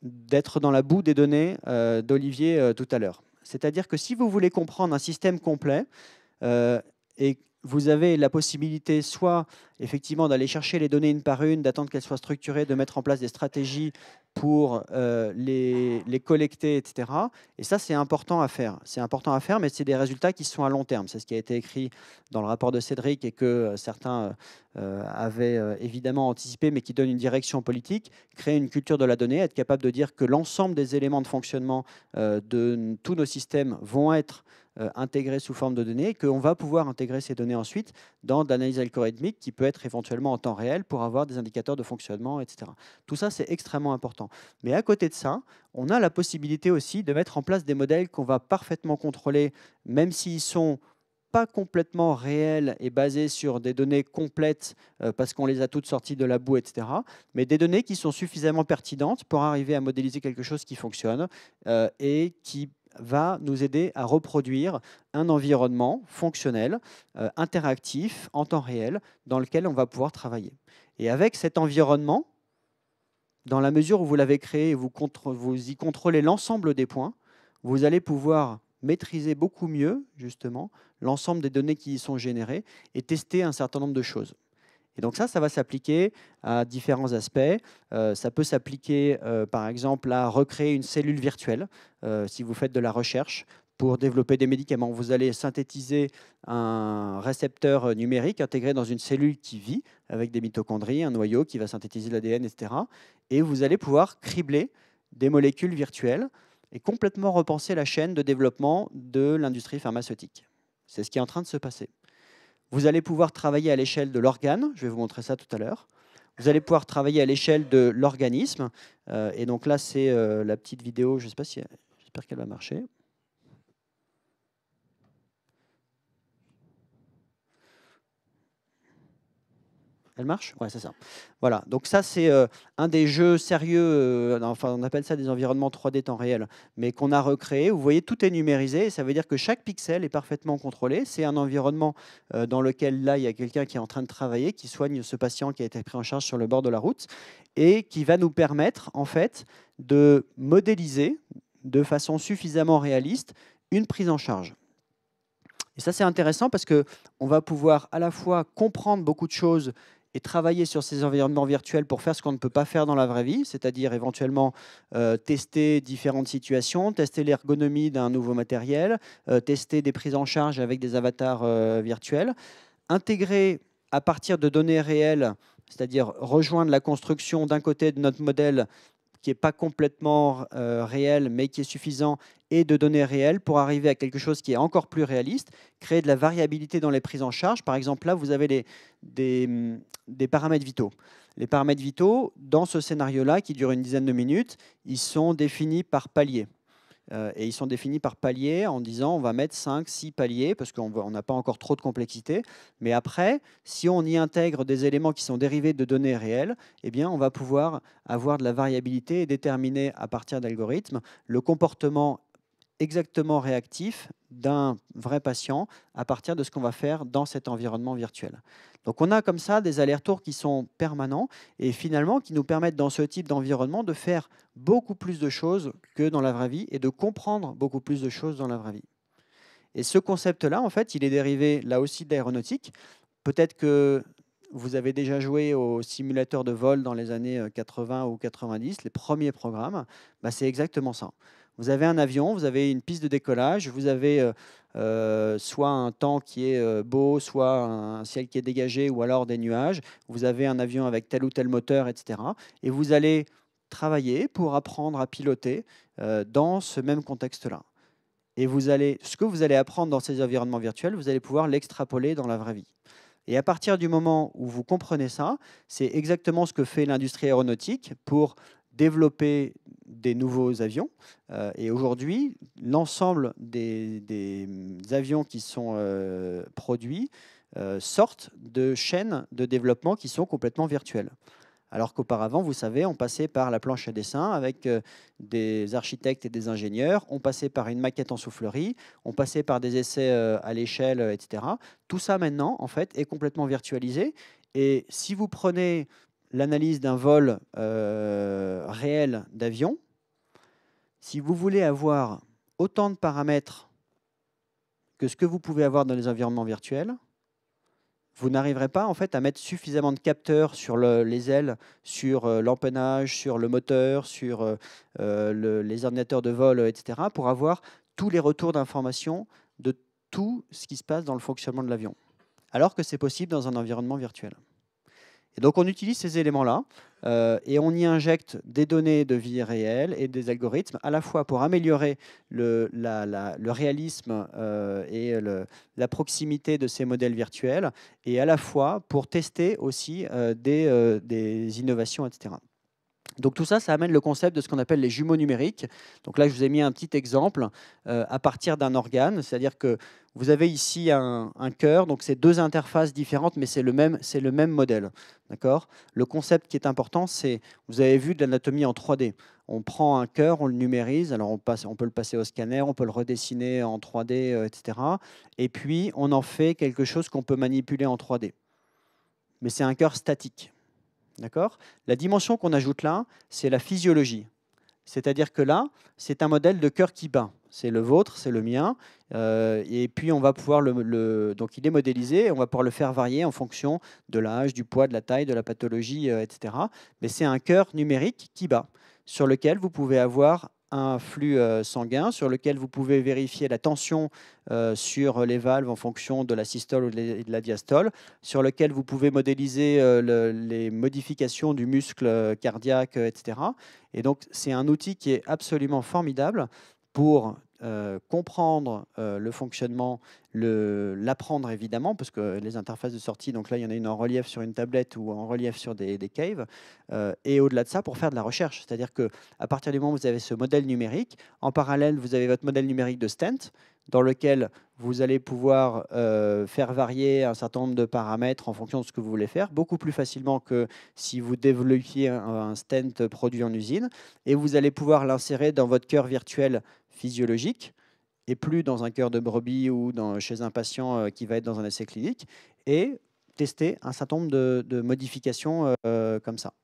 d'être dans la boue des données d'Olivier tout à l'heure. C'est-à-dire que si vous voulez comprendre un système complet, et vous avez la possibilité soit effectivement d'aller chercher les données une par une, d'attendre qu'elles soient structurées, de mettre en place des stratégies pour les collecter, etc. Et ça, c'est important à faire. C'est important à faire, mais c'est des résultats qui sont à long terme. C'est ce qui a été écrit dans le rapport de Cédric et que certains avaient évidemment anticipé, mais qui donne une direction politique. Créer une culture de la donnée, être capable de dire que l'ensemble des éléments de fonctionnement de tous nos systèmes vont être intégrés sous forme de données, et qu'on va pouvoir intégrer ces données ensuite dans de l'analyse algorithmique qui peut être éventuellement en temps réel pour avoir des indicateurs de fonctionnement, etc. Tout ça, c'est extrêmement important. Mais à côté de ça, on a la possibilité aussi de mettre en place des modèles qu'on va parfaitement contrôler, même s'ils sont pas complètement réels et basés sur des données complètes parce qu'on les a toutes sorties de la boue, etc. Mais des données qui sont suffisamment pertinentes pour arriver à modéliser quelque chose qui fonctionne et qui va nous aider à reproduire un environnement fonctionnel, interactif, en temps réel, dans lequel on va pouvoir travailler. Et avec cet environnement, dans la mesure où vous l'avez créé et vous y contrôlez l'ensemble des points, vous allez pouvoir maîtriser beaucoup mieux, justement, l'ensemble des données qui y sont générées et tester un certain nombre de choses. Et donc ça va s'appliquer à différents aspects. Ça peut s'appliquer, par exemple, à recréer une cellule virtuelle, si vous faites de la recherche pour développer des médicaments. Vous allez synthétiser un récepteur numérique intégré dans une cellule qui vit, avec des mitochondries, un noyau qui va synthétiser l'ADN, etc. Et vous allez pouvoir cribler des molécules virtuelles et complètement repenser la chaîne de développement de l'industrie pharmaceutique. C'est ce qui est en train de se passer. Vous allez pouvoir travailler à l'échelle de l'organe, je vais vous montrer ça tout à l'heure. Vous allez pouvoir travailler à l'échelle de l'organisme. Et donc là, c'est la petite vidéo, je ne sais pas si, j'espère qu'elle va marcher. Elle marche? Ouais, c'est ça. Voilà, donc ça, c'est un des jeux sérieux, enfin, on appelle ça des environnements 3D temps réel, mais qu'on a recréé. Vous voyez, tout est numérisé, et ça veut dire que chaque pixel est parfaitement contrôlé. C'est un environnement dans lequel, là, il y a quelqu'un qui est en train de travailler, qui soigne ce patient qui a été pris en charge sur le bord de la route, et qui va nous permettre, en fait, de modéliser de façon suffisamment réaliste une prise en charge. Et ça, c'est intéressant parce qu'on va pouvoir à la fois comprendre beaucoup de choses et travailler sur ces environnements virtuels pour faire ce qu'on ne peut pas faire dans la vraie vie, c'est-à-dire éventuellement tester différentes situations, tester l'ergonomie d'un nouveau matériel, tester des prises en charge avec des avatars virtuels, intégrer à partir de données réelles, c'est-à-dire rejoindre la construction d'un côté de notre modèle qui n'est pas complètement réel, mais qui est suffisant, et de données réelles pour arriver à quelque chose qui est encore plus réaliste, créer de la variabilité dans les prises en charge. Par exemple, là, vous avez des paramètres vitaux. Les paramètres vitaux, dans ce scénario-là, qui dure une dizaine de minutes, ils sont définis par palier. Et ils sont définis par palier en disant on va mettre 5, 6 paliers parce qu'on n'a pas encore trop de complexité. Mais après, si on y intègre des éléments qui sont dérivés de données réelles, eh bien, on va pouvoir avoir de la variabilité et déterminer à partir d'algorithmes le comportement exactement réactif d'un vrai patient à partir de ce qu'on va faire dans cet environnement virtuel. Donc on a comme ça des allers-retours qui sont permanents et finalement qui nous permettent dans ce type d'environnement de faire beaucoup plus de choses que dans la vraie vie et de comprendre beaucoup plus de choses dans la vraie vie. Et ce concept-là, en fait, il est dérivé là aussi de l'aéronautique. Peut-être que vous avez déjà joué aux simulateurs de vol dans les années 80 ou 90, les premiers programmes, bah, c'est exactement ça. Vous avez un avion, vous avez une piste de décollage, vous avez soit un temps qui est beau, soit un ciel qui est dégagé, ou alors des nuages. Vous avez un avion avec tel ou tel moteur, etc. Et vous allez travailler pour apprendre à piloter dans ce même contexte-là. Et ce que vous allez apprendre dans ces environnements virtuels, vous allez pouvoir l'extrapoler dans la vraie vie. Et à partir du moment où vous comprenez ça, c'est exactement ce que fait l'industrie aéronautique pour développer des nouveaux avions. Et aujourd'hui, l'ensemble des avions qui sont produits sortent de chaînes de développement qui sont complètement virtuelles. Alors qu'auparavant, vous savez, on passait par la planche à dessin avec des architectes et des ingénieurs, on passait par une maquette en soufflerie, on passait par des essais à l'échelle, etc. Tout ça maintenant, en fait, est complètement virtualisé. Et si vous prenez l'analyse d'un vol réel d'avion, si vous voulez avoir autant de paramètres que ce que vous pouvez avoir dans les environnements virtuels, vous n'arriverez pas en fait à mettre suffisamment de capteurs sur les ailes, sur l'empennage, sur le moteur, sur les ordinateurs de vol, etc., pour avoir tous les retours d'informations de tout ce qui se passe dans le fonctionnement de l'avion, alors que c'est possible dans un environnement virtuel. Et donc on utilise ces éléments-là et on y injecte des données de vie réelle et des algorithmes à la fois pour améliorer le réalisme et la proximité de ces modèles virtuels et à la fois pour tester aussi des innovations, etc. Donc tout ça, ça amène le concept de ce qu'on appelle les jumeaux numériques. Donc là, je vous ai mis un petit exemple à partir d'un organe, c'est-à-dire que vous avez ici un cœur, donc c'est deux interfaces différentes, mais c'est le même modèle. D'accord ? Le concept qui est important, c'est, vous avez vu de l'anatomie en 3D. On prend un cœur, on le numérise, alors on peut le passer au scanner, on peut le redessiner en 3D, etc. Et puis, on en fait quelque chose qu'on peut manipuler en 3D. Mais c'est un cœur statique. D'accord ? La dimension qu'on ajoute là, c'est la physiologie. C'est-à-dire que là, c'est un modèle de cœur qui bat. C'est le vôtre, c'est le mien. Et puis, on va pouvoir donc, il est modélisé et on va pouvoir le faire varier en fonction de l'âge, du poids, de la taille, de la pathologie, etc. Mais c'est un cœur numérique qui bat, sur lequel vous pouvez avoir un flux sanguin, sur lequel vous pouvez vérifier la tension sur les valves en fonction de la systole ou de la diastole, sur lequel vous pouvez modéliser les modifications du muscle cardiaque, etc. Et donc, c'est un outil qui est absolument formidable pour comprendre le fonctionnement, l'apprendre évidemment, parce que les interfaces de sortie, donc là il y en a une en relief sur une tablette ou en relief sur des caves, et au-delà de ça pour faire de la recherche. C'est-à-dire qu'à partir du moment où vous avez ce modèle numérique, en parallèle vous avez votre modèle numérique de Stent, dans lequel vous allez pouvoir faire varier un certain nombre de paramètres en fonction de ce que vous voulez faire, beaucoup plus facilement que si vous développiez un stent produit en usine, et vous allez pouvoir l'insérer dans votre cœur virtuel physiologique et plus dans un cœur de brebis ou chez un patient qui va être dans un essai clinique, et tester un certain nombre de modifications comme ça.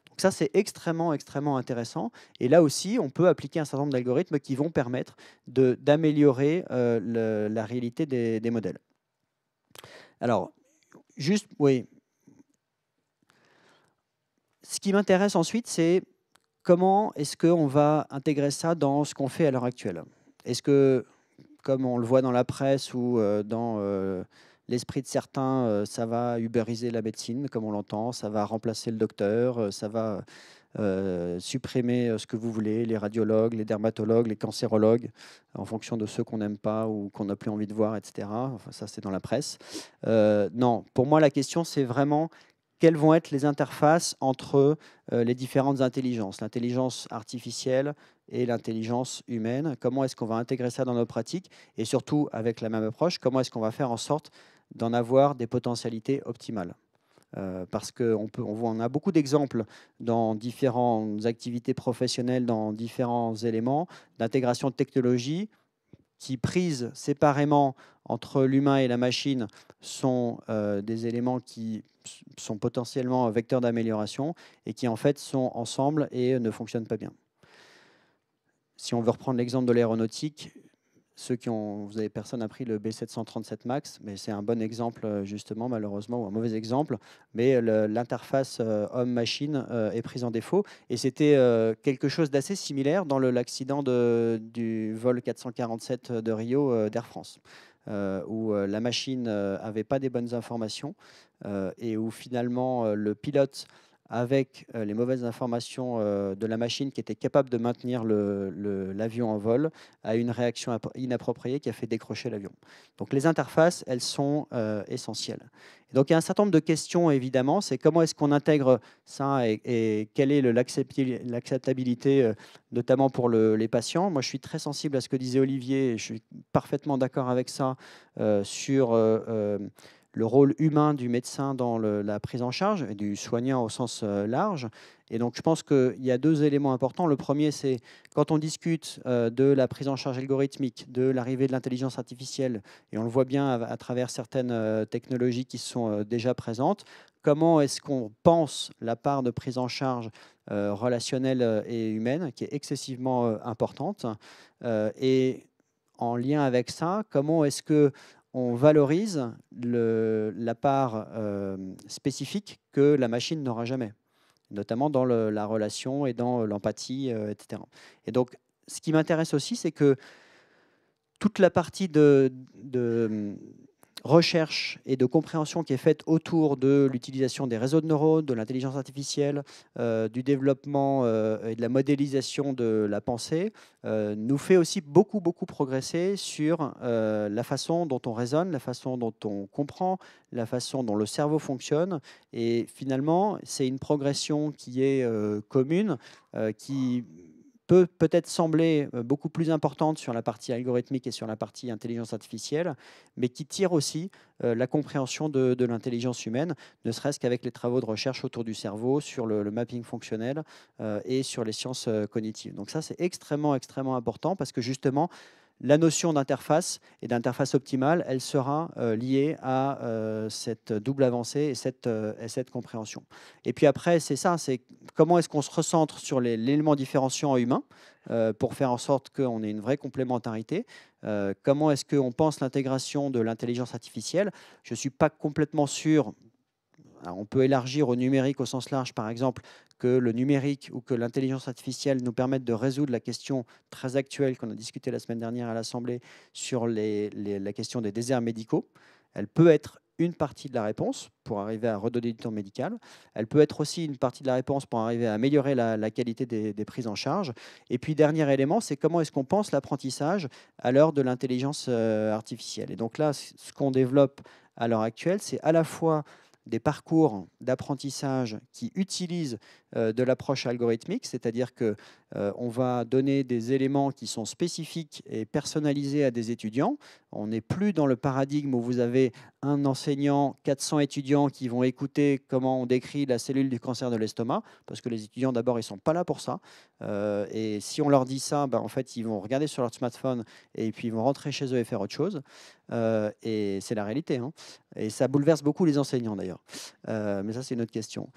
Donc ça, c'est extrêmement, extrêmement intéressant. Et là aussi, on peut appliquer un certain nombre d'algorithmes qui vont permettre d'améliorer la réalité des modèles. Alors, juste, oui. Ce qui m'intéresse ensuite, c'est comment est-ce qu'on va intégrer ça dans ce qu'on fait à l'heure actuelle. Est-ce que, comme on le voit dans la presse ou dans l'esprit de certains, ça va ubériser la médecine, comme on l'entend, ça va remplacer le docteur, ça va supprimer ce que vous voulez, les radiologues, les dermatologues, les cancérologues, en fonction de ceux qu'on n'aime pas ou qu'on n'a plus envie de voir, etc. Enfin, ça, c'est dans la presse. Non, pour moi, la question, c'est vraiment quelles vont être les interfaces entre les différentes intelligences, l'intelligence artificielle et l'intelligence humaine. Comment est-ce qu'on va intégrer ça dans nos pratiques? Et surtout, avec la même approche, comment est-ce qu'on va faire en sorte d'en avoir des potentialités optimales? Parce on a beaucoup d'exemples dans différentes activités professionnelles, dans différents éléments d'intégration de technologies qui, prises séparément entre l'humain et la machine, sont des éléments qui sont potentiellement vecteurs d'amélioration et qui en fait sont ensemble et ne fonctionnent pas bien. Si on veut reprendre l'exemple de l'aéronautique, vous avez personne a pris le B737 Max, mais c'est un bon exemple justement, malheureusement, ou un mauvais exemple. Mais l'interface homme-machine est prise en défaut. Et c'était quelque chose d'assez similaire dans l'accident du vol 447 de Rio d'Air France, où la machine n'avait pas des bonnes informations et où finalement le pilote, avec les mauvaises informations de la machine qui était capable de maintenir l'avion en vol, a une réaction inappropriée qui a fait décrocher l'avion. Donc les interfaces, elles sont essentielles. Et donc il y a un certain nombre de questions, évidemment, c'est comment est-ce qu'on intègre ça et quelle est l'acceptabilité, notamment pour les patients. Moi, je suis très sensible à ce que disait Olivier, et je suis parfaitement d'accord avec ça, sur le rôle humain du médecin dans la prise en charge, et du soignant au sens large. Et donc, je pense qu'il y a deux éléments importants. Le premier, c'est quand on discute de la prise en charge algorithmique, de l'arrivée de l'intelligence artificielle, et on le voit bien à travers certaines technologies qui sont déjà présentes, comment est-ce qu'on pense la part de prise en charge relationnelle et humaine, qui est excessivement importante. Et en lien avec ça, comment est-ce que on valorise la part spécifique que la machine n'aura jamais, notamment dans la relation et dans l'empathie, etc. Et donc, ce qui m'intéresse aussi, c'est que toute la partie de recherche et de compréhension qui est faite autour de l'utilisation des réseaux de neurones, de l'intelligence artificielle, du développement et de la modélisation de la pensée, nous fait aussi beaucoup, beaucoup progresser sur la façon dont on raisonne, la façon dont on comprend, la façon dont le cerveau fonctionne. Et finalement, c'est une progression qui est commune, qui peut peut-être sembler beaucoup plus importante sur la partie algorithmique et sur la partie intelligence artificielle, mais qui tire aussi la compréhension de l'intelligence humaine, ne serait-ce qu'avec les travaux de recherche autour du cerveau, sur le mapping fonctionnel et sur les sciences cognitives. Donc ça, c'est extrêmement, extrêmement important parce que justement, la notion d'interface et d'interface optimale, elle sera liée à cette double avancée et cette compréhension. Et puis après, c'est ça, c'est comment est-ce qu'on se recentre sur l'élément différenciant humain pour faire en sorte qu'on ait une vraie complémentarité. Comment est-ce qu'on pense l'intégration de l'intelligence artificielle? Je ne suis pas complètement sûr. Alors, on peut élargir au numérique au sens large, par exemple, que le numérique ou que l'intelligence artificielle nous permettent de résoudre la question très actuelle qu'on a discutée la semaine dernière à l'Assemblée sur la question des déserts médicaux. Elle peut être une partie de la réponse pour arriver à redonner du temps médical. Elle peut être aussi une partie de la réponse pour arriver à améliorer la qualité des prises en charge. Et puis, dernier élément, c'est comment est-ce qu'on pense l'apprentissage à l'heure de l'intelligence artificielle. Et donc là, ce qu'on développe à l'heure actuelle, c'est à la fois des parcours d'apprentissage qui utilisent de l'approche algorithmique, c'est-à-dire que on va donner des éléments qui sont spécifiques et personnalisés à des étudiants. On n'est plus dans le paradigme où vous avez un enseignant, 400 étudiants qui vont écouter comment on décrit la cellule du cancer de l'estomac, parce que les étudiants, d'abord, ils ne sont pas là pour ça. Et si on leur dit ça, ben, en fait, ils vont regarder sur leur smartphone et puis ils vont rentrer chez eux et faire autre chose. Et c'est la réalité, hein. Et ça bouleverse beaucoup les enseignants, d'ailleurs. Mais ça, c'est une autre question.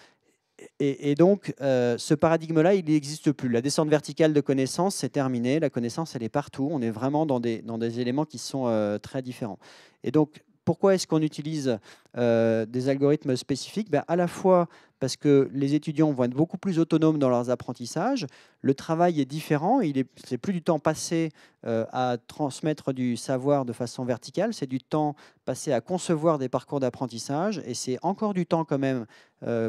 Et donc, ce paradigme-là, il n'existe plus. La descente verticale de connaissances, c'est terminé. La connaissance, elle est partout. On est vraiment dans des éléments qui sont très différents. Et donc, pourquoi est-ce qu'on utilise des algorithmes spécifiques? Ben, à la fois parce que les étudiants vont être beaucoup plus autonomes dans leurs apprentissages. Le travail est différent. C'est plus du temps passé à transmettre du savoir de façon verticale. C'est du temps passé à concevoir des parcours d'apprentissage. Et c'est encore du temps quand même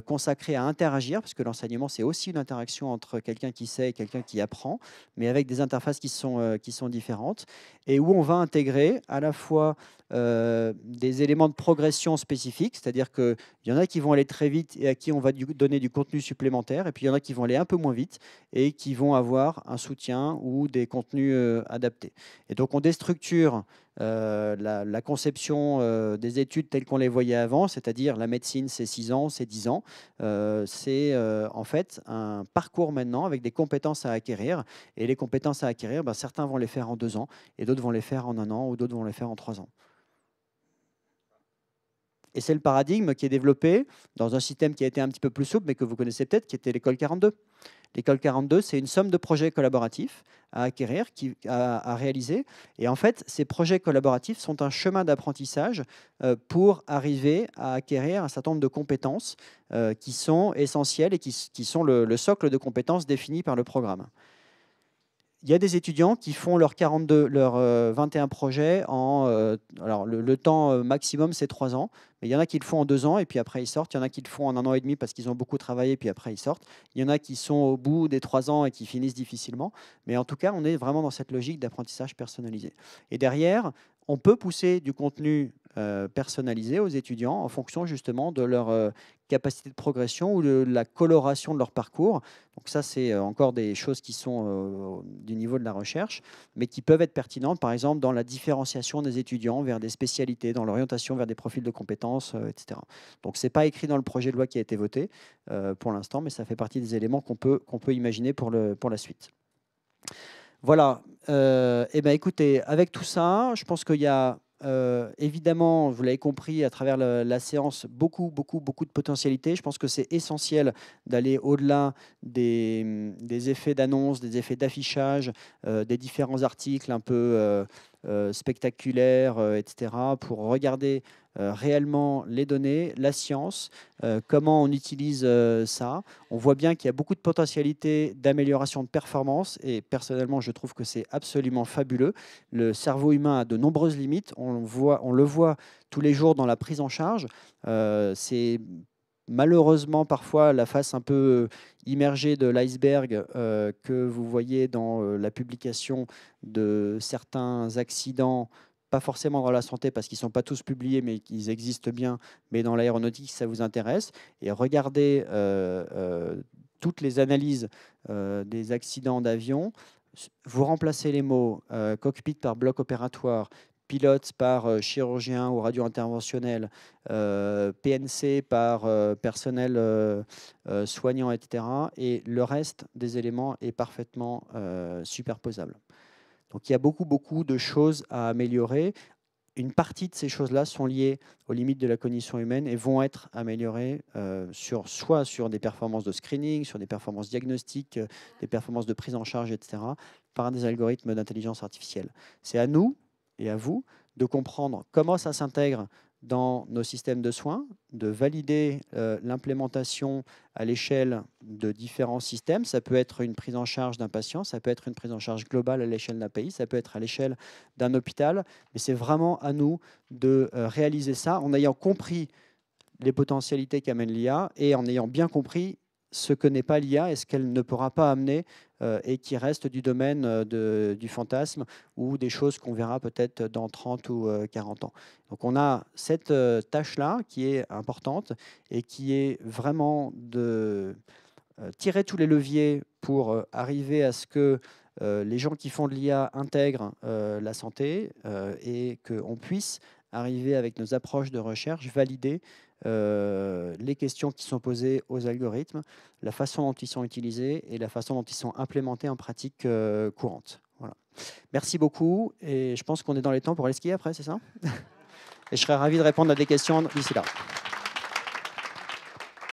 consacré à interagir, parce que l'enseignement, c'est aussi une interaction entre quelqu'un qui sait et quelqu'un qui apprend, mais avec des interfaces qui sont différentes, et où on va intégrer à la fois des éléments de progression spécifiques, c'est-à-dire qu'il y en a qui vont aller très vite et à qui on va donner du contenu supplémentaire, et puis il y en a qui vont aller un peu moins vite et qui vont avoir un soutien ou des contenus adaptés. Et donc on déstructure la conception des études telles qu'on les voyait avant, c'est-à-dire la médecine, c'est 6 ans, c'est 10 ans. C'est en fait un parcours maintenant avec des compétences à acquérir. Et les compétences à acquérir, ben, certains vont les faire en 2 ans, et d'autres vont les faire en 1 an, ou d'autres vont les faire en 3 ans. Et c'est le paradigme qui est développé dans un système qui a été un petit peu plus souple, mais que vous connaissez peut-être, qui était l'école 42. L'école 42, c'est une somme de projets collaboratifs à acquérir, à réaliser. Et en fait, ces projets collaboratifs sont un chemin d'apprentissage pour arriver à acquérir un certain nombre de compétences qui sont essentielles et qui sont le socle de compétences défini par le programme. Il y a des étudiants qui font leurs 21 projets alors le temps maximum, c'est 3 ans, mais il y en a qui le font en 2 ans et puis après ils sortent. Il y en a qui le font en 1 an et demi parce qu'ils ont beaucoup travaillé, puis après ils sortent. Il y en a qui sont au bout des 3 ans et qui finissent difficilement. Mais en tout cas, on est vraiment dans cette logique d'apprentissage personnalisé. Et derrière, on peut pousser du contenu personnalisé aux étudiants en fonction justement de leur capacité de progression ou de la coloration de leur parcours. Donc ça, c'est encore des choses qui sont du niveau de la recherche, mais qui peuvent être pertinentes, par exemple, dans la différenciation des étudiants vers des spécialités, dans l'orientation vers des profils de compétences, etc. Donc ce n'est pas écrit dans le projet de loi qui a été voté pour l'instant, mais ça fait partie des éléments qu'on peut imaginer pour la suite. Voilà. Eh ben, écoutez, avec tout ça, je pense qu'il y a évidemment, vous l'avez compris à travers la séance, beaucoup de potentialités. Je pense que c'est essentiel d'aller au-delà des effets d'annonce, des effets d'affichage, des différents articles un peu spectaculaires, etc., pour regarder réellement les données, la science, comment on utilise ça. On voit bien qu'il y a beaucoup de potentialités d'amélioration de performance, et personnellement, je trouve que c'est absolument fabuleux. Le cerveau humain a de nombreuses limites. On le voit tous les jours dans la prise en charge. C'est malheureusement parfois la face un peu immergée de l'iceberg que vous voyez dans la publication de certains accidents, pas forcément dans la santé parce qu'ils ne sont pas tous publiés, mais qu'ils existent bien, mais dans l'aéronautique, si ça vous intéresse. Et regardez toutes les analyses des accidents d'avion. Vous remplacez les mots cockpit par bloc opératoire, pilote par chirurgien ou radio-interventionnel, PNC par personnel soignant, etc. Et le reste des éléments est parfaitement superposable. Donc il y a beaucoup de choses à améliorer. Une partie de ces choses-là sont liées aux limites de la cognition humaine et vont être améliorées soit sur des performances de screening, sur des performances diagnostiques, des performances de prise en charge, etc., par des algorithmes d'intelligence artificielle. C'est à nous et à vous de comprendre comment ça s'intègre dans nos systèmes de soins, de valider l'implémentation à l'échelle de différents systèmes. Ça peut être une prise en charge d'un patient, ça peut être une prise en charge globale à l'échelle d'un pays, ça peut être à l'échelle d'un hôpital, mais c'est vraiment à nous de réaliser ça en ayant compris les potentialités qu'amène l'IA et en ayant bien compris ce que n'est pas l'IA et ce qu'elle ne pourra pas amener et qui reste du domaine du fantasme ou des choses qu'on verra peut-être dans 30 ou 40 ans. Donc on a cette tâche-là qui est importante et qui est vraiment de tirer tous les leviers pour arriver à ce que les gens qui font de l'IA intègrent la santé et qu'on puisse arriver avec nos approches de recherche, valider les questions qui sont posées aux algorithmes, la façon dont ils sont utilisés et la façon dont ils sont implémentés en pratique courante. Voilà. Merci beaucoup et je pense qu'on est dans les temps pour aller skier après, c'est ça? Et je serais ravi de répondre à des questions d'ici là.